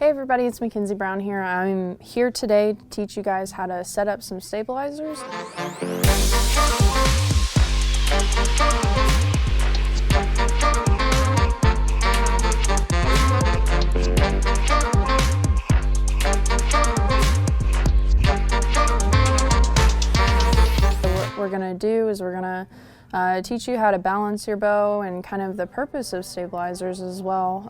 Hey everybody, it's Mackenzie Brown here. I'm here today to teach you guys how to set up some stabilizers. What we're going to do is we're going to teach you how to balance your bow and kind of the purpose of stabilizers as well,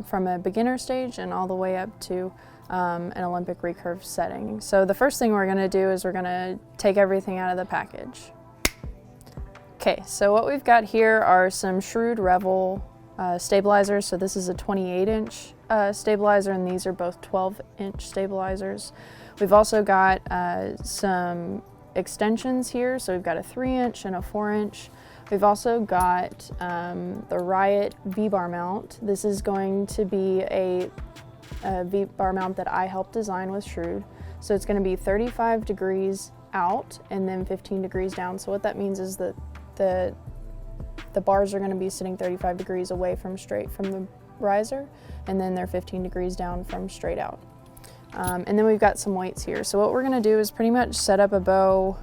from a beginner stage and all the way up to an Olympic Recurve setting. So the first thing we're going to do is we're going to take everything out of the package. Okay, so what we've got here are some Shrewd Revel stabilizers. So this is a 28-inch stabilizer, and these are both 12-inch stabilizers. We've also got some extensions here, so we've got a 3-inch and a 4-inch. We've also got the Riot V-bar mount. This is going to be a V-bar mount that I helped design with Shrewd. So it's going to be 35 degrees out and then 15 degrees down. So what that means is that the bars are going to be sitting 35 degrees away from the riser, and then they're 15 degrees down from straight out. And then we've got some weights here. So what we're going to do is pretty much set up a bow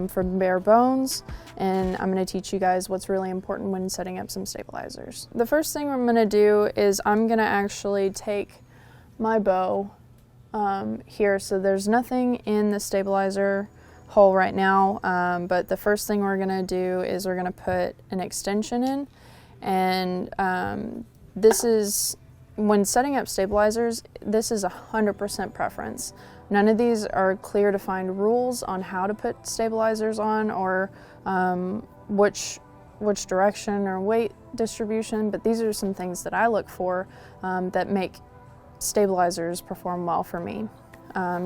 from bare bones, and I'm going to teach you guys what's really important when setting up some stabilizers. The first thing I'm going to do is I'm going to actually take my bow here. So there's nothing in the stabilizer hole right now, but the first thing we're going to do is we're going to put an extension in, and this is, when setting up stabilizers, this is 100% preference. None of these are clear defined rules on how to put stabilizers on, or which direction or weight distribution, but these are some things that I look for that make stabilizers perform well for me.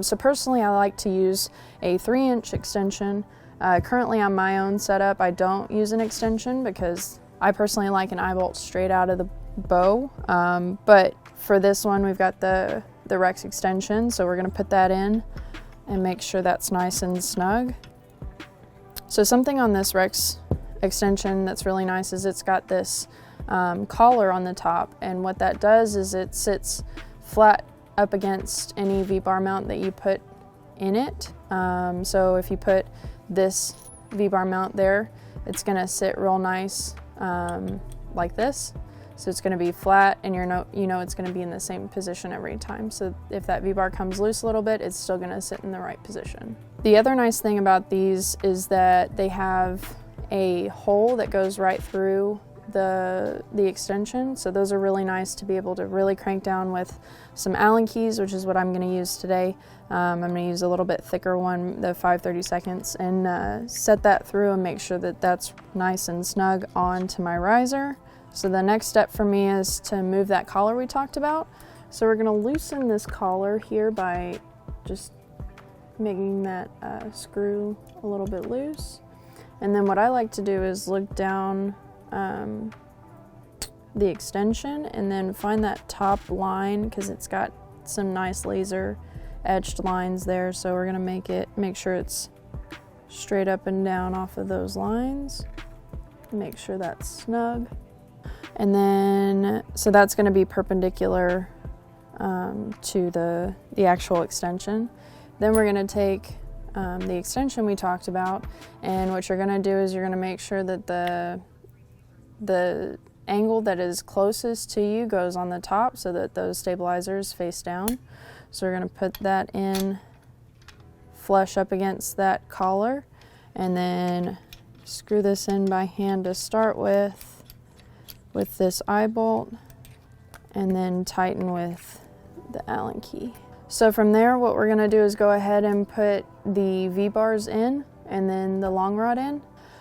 So personally, I like to use a 3-inch extension. Currently on my own setup, I don't use an extension because I personally like an eye bolt straight out of the bow, but for this one we've got the Rex extension, so we're going to put that in and make sure that's nice and snug. So something on this Rex extension that's really nice is it's got this collar on the top, and what that does is it sits flat up against any V-bar mount that you put in it. So if you put this V-bar mount there, it's going to sit real nice like this. So it's going to be flat, and you know it's going to be in the same position every time. So if that V-bar comes loose a little bit, it's still going to sit in the right position. The other nice thing about these is that they have a hole that goes right through the extension. So those are really nice to be able to really crank down with some Allen keys, which is what I'm going to use today. I'm going to use a little bit thicker one, the 5/32, and set that through and make sure that that's nice and snug onto my riser. So the next step for me is to move that collar we talked about. So we're going to loosen this collar here by just making that screw a little bit loose. And then what I like to do is look down the extension and then find that top line, because it's got some nice laser etched lines there. So we're going to make sure it's straight up and down off of those lines. Make sure that's snug. And then, so that's going to be perpendicular to the actual extension. Then we're going to take the extension we talked about, and what you're going to do is you're going to make sure that the angle that is closest to you goes on the top so that those stabilizers face down. So we're going to put that in flush up against that collar, and then screw this in by hand to start with this eye bolt, and then tighten with the Allen key. So from there, what we're going to do is go ahead and put the V-bars in and then the long rod in.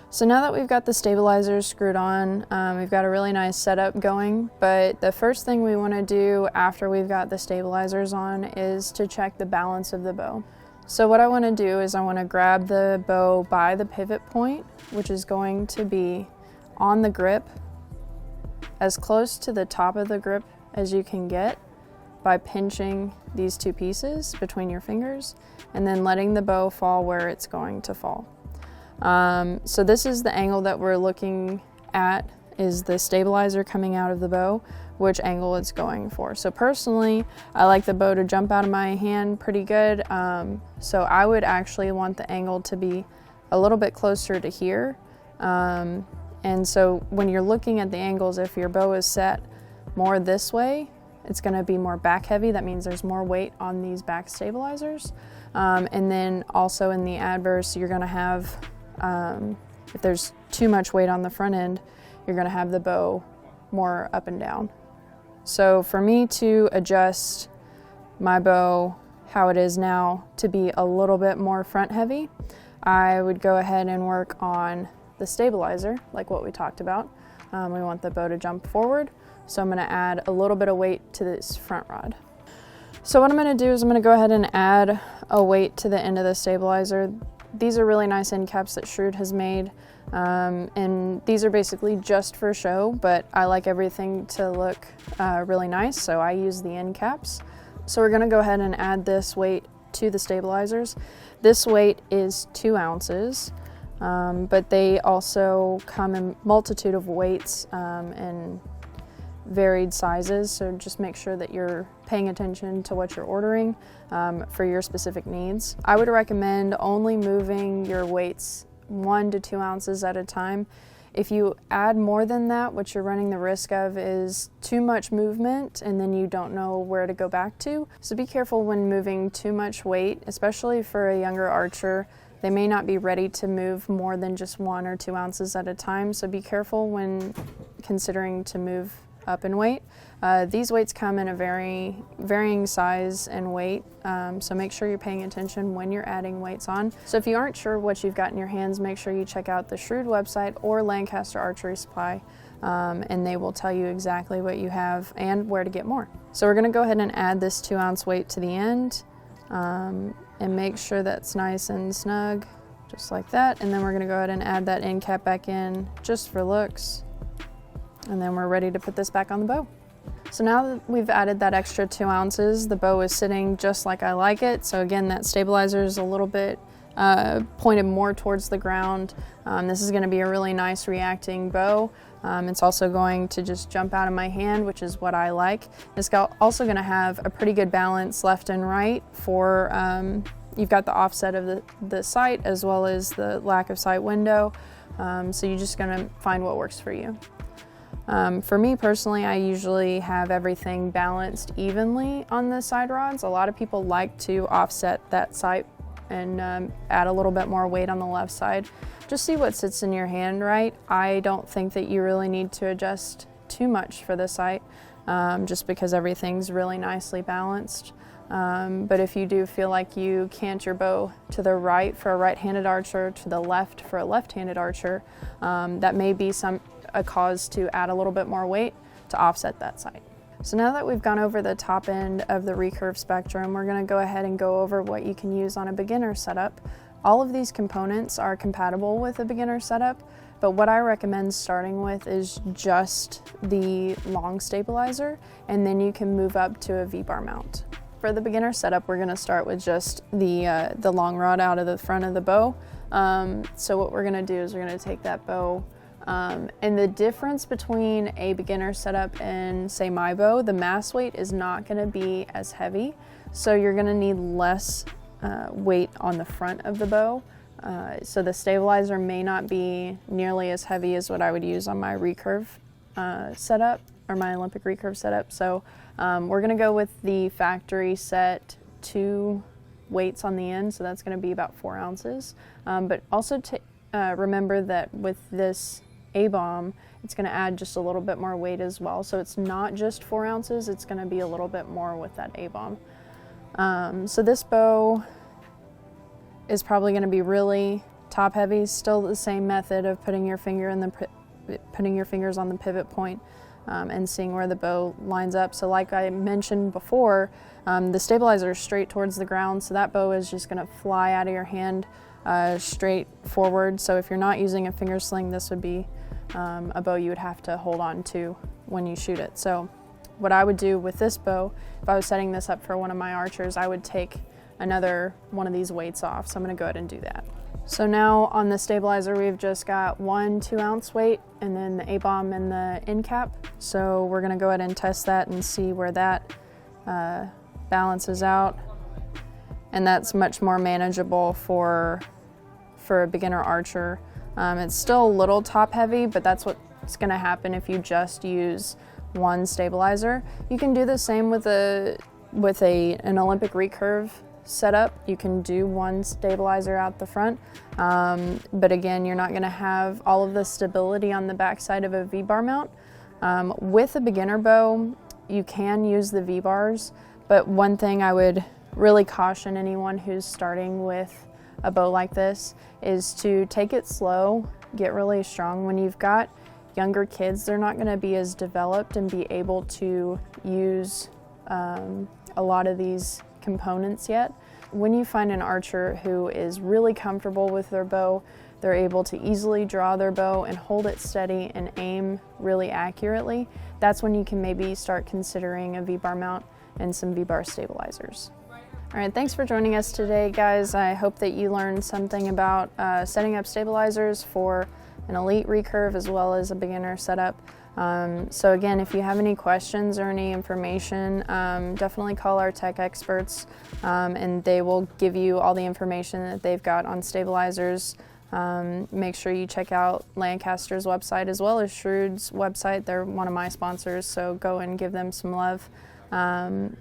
So now that we've got the stabilizers screwed on, we've got a really nice setup going, but the first thing we want to do after we've got the stabilizers on is to check the balance of the bow. So what I want to do is I want to grab the bow by the pivot point, which is going to be on the grip, as close to the top of the grip as you can get by pinching these two pieces between your fingers and then letting the bow fall where it's going to fall. So this is the angle that we're looking at is the stabilizer coming out of the bow, which angle it's going for. So personally, I like the bow to jump out of my hand pretty good. So I would actually want the angle to be a little bit closer to here. And so when you're looking at the angles, if your bow is set more this way, it's going to be more back heavy. That means there's more weight on these back stabilizers. And then also in the adverse, you're going to have, if there's too much weight on the front end, you're going to have the bow more up and down. So for me to adjust my bow how it is now to be a little bit more front heavy, I would go ahead and work on the stabilizer, like what we talked about. We want the bow to jump forward, so I'm going to add a little bit of weight to this front rod. So what I'm going to do is I'm going to go ahead and add a weight to the end of the stabilizer. These are really nice end caps that Shrewd has made, and these are basically just for show, but I like everything to look really nice, so I use the end caps. So we're going to go ahead and add this weight to the stabilizers. This weight is 2 ounces, but they also come in multitude of weights and varied sizes, so just make sure that you're paying attention to what you're ordering for your specific needs. I would recommend only moving your weights 1 to 2 ounces at a time. If you add more than that, what you're running the risk of is too much movement and then you don't know where to go back to. So be careful when moving too much weight, especially for a younger archer. They may not be ready to move more than just 1 or 2 ounces at a time, so be careful when considering to move up in weight. These weights come in a varying size and weight, so make sure you're paying attention when you're adding weights on. So if you aren't sure what you've got in your hands, make sure you check out the Shrewd website or Lancaster Archery Supply, and they will tell you exactly what you have and where to get more. So we're going to go ahead and add this 2 ounce weight to the end, and make sure that's nice and snug, just like that. And then we're going to go ahead and add that end cap back in just for looks. And then we're ready to put this back on the bow. So now that we've added that extra 2 ounces, the bow is sitting just like I like it. So again, that stabilizer is a little bit pointed more towards the ground. This is going to be a really nice reacting bow. It's also going to just jump out of my hand, which is what I like. It's also going to have a pretty good balance left and right for, you've got the offset of the sight as well as the lack of sight window. So you're just going to find what works for you. For me personally, I usually have everything balanced evenly on the side rods. A lot of people like to offset that sight and add a little bit more weight on the left side. Just see what sits in your hand right. I don't think that you really need to adjust too much for the sight, just because everything's really nicely balanced. But if you do feel like you cant your bow to the right for a right-handed archer, to the left for a left-handed archer, that may be a cause to add a little bit more weight to offset that sight. So now that we've gone over the top end of the recurve spectrum, we're going to go ahead and go over what you can use on a beginner setup. All of these components are compatible with a beginner setup, but what I recommend starting with is just the long stabilizer, and then you can move up to a V-bar mount. For the beginner setup, we're going to start with just the long rod out of the front of the bow. So what we're going to do is we're going to take that bow, and the difference between a beginner setup and, say, my bow, the mass weight is not going to be as heavy, so you're going to need less weight on the front of the bow. So the stabilizer may not be nearly as heavy as what I would use on my recurve setup, or my Olympic recurve setup. So we're going to go with the factory set 2 weights on the end, so that's going to be about 4 ounces. But also remember that with this A-bomb, it's going to add just a little bit more weight as well. So it's not just 4 ounces, it's going to be a little bit more with that A-bomb. So this bow is probably going to be really top heavy. Still the same method of putting your fingers on the pivot point and seeing where the bow lines up. So like I mentioned before, the stabilizer is straight towards the ground, so that bow is just going to fly out of your hand straight forward. So if you're not using a finger sling, this would be a bow you would have to hold on to when you shoot it. So what I would do with this bow, if I was setting this up for one of my archers, I would take another one of these weights off. So I'm going to go ahead and do that. So now on the stabilizer, we've just got 1 2-ounce weight and then the A-bomb and the end cap. So we're gonna go ahead and test that and see where that balances out. And that's much more manageable for a beginner archer. It's still a little top heavy, but that's what's gonna happen if you just use 1 stabilizer. You can do the same with an Olympic Recurve setup. You can do 1 stabilizer out the front, but again, you're not gonna have all of the stability on the backside of a V-bar mount. With a beginner bow, you can use the V-bars, but one thing I would really caution anyone who's starting with a bow like this is to take it slow, get really strong. When you've got younger kids, they're not gonna be as developed and be able to use a lot of these components yet. When you find an archer who is really comfortable with their bow, they're able to easily draw their bow and hold it steady and aim really accurately, that's when you can maybe start considering a V-bar mount and some V-bar stabilizers. All right, thanks for joining us today, guys. I hope that you learned something about setting up stabilizers for an elite recurve as well as a beginner setup. So again, if you have any questions or any information, definitely call our tech experts, and they will give you all the information that they've got on stabilizers. Make sure you check out Lancaster's website as well as Shrewd's website. They're one of my sponsors, so go and give them some love.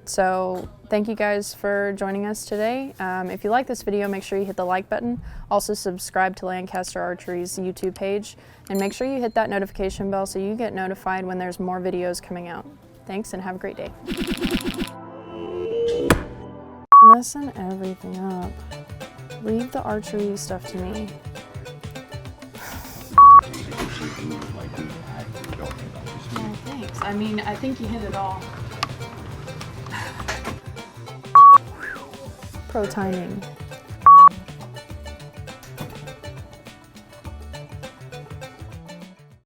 So thank you guys for joining us today. If you like this video, make sure you hit the like button. Also subscribe to Lancaster Archery's YouTube page, and make sure you hit that notification bell so you get notified when there's more videos coming out. Thanks and have a great day. Messing everything up. Leave the archery stuff to me. Oh, thanks. I mean, I think you hit it all. Pro timing.